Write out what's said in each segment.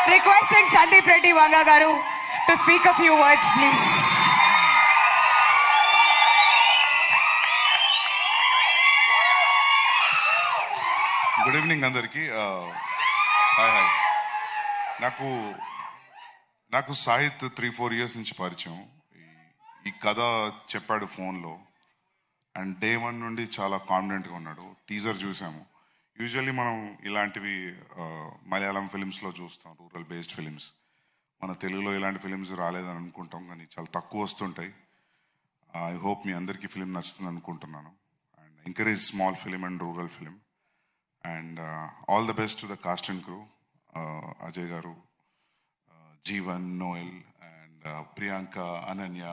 Requesting Sandeep Reddy Vanga garu to speak a few words, please. Good evening అందరికీ. Hi hi. నాకు Sahith 3-4 years నుంచి పరిచయం. ఈ కథ చెప్పాడు ఫోన్లో అండ్ డే 1 నుండి చాలా కాన్ఫిడెంట్గా ఉన్నాడు. టీజర్ చూసాము. యూజువల్లీ మనం ఇలాంటివి మలయాళం ఫిలిమ్స్లో చూస్తాం, రూరల్ బేస్డ్ ఫిలిమ్స్. మన తెలుగులో ఇలాంటి ఫిలిమ్స్ రాలేదని అనుకుంటాం, కానీ చాలా తక్కువ వస్తుంటాయి. ఐ హోప్ మీ అందరికీ ఫిలిం నచ్చుతుంది అనుకుంటున్నాను. And encourage small film and rural film. And all the best to the cast and crew, Ajay Garu, Jeevan, Noel, and Priyanka, Ananya,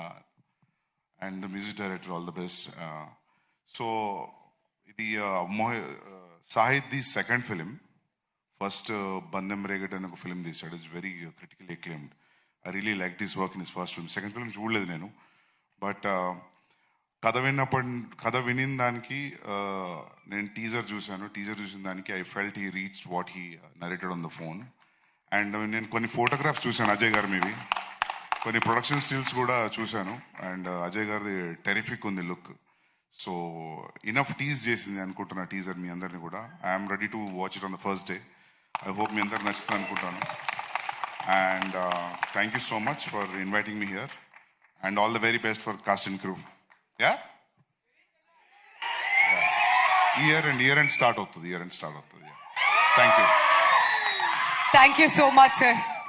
and the music director, all the best. So, the Sahid, the second film, first Bandham Regat and a film this is very critically acclaimed. I really liked his work in his first film. Second film, చూడలేదు నేను, but కథ వినిన దానికి నేను teaser చూశాను. Teaser చూసిన దానికి I felt he reached what he narrated on the phone. And నేను కొన్ని ఫోటోగ్రాఫ్స్ చూశాను అజయ్ గారు, మీవి కొన్ని ప్రొడక్షన్ స్టిల్స్ కూడా చూశాను. అండ్ అజయ్ గారిది టెరిఫిక్ ఉంది లుక్. సో ఇనఫ్ టీజ్ చేసింది అనుకుంటున్నా టీజర్ మీ అందరినీ కూడా. I'm ready to watch it on the first day. I hope మీ అందరికి నచ్చుతుంది అనుకుంటాను. And thank you so much for inviting me here and all the very best for cast and crew. Yeah? Year end start అవుతుంది. Yeah. Thank you. Thank you so much, sir.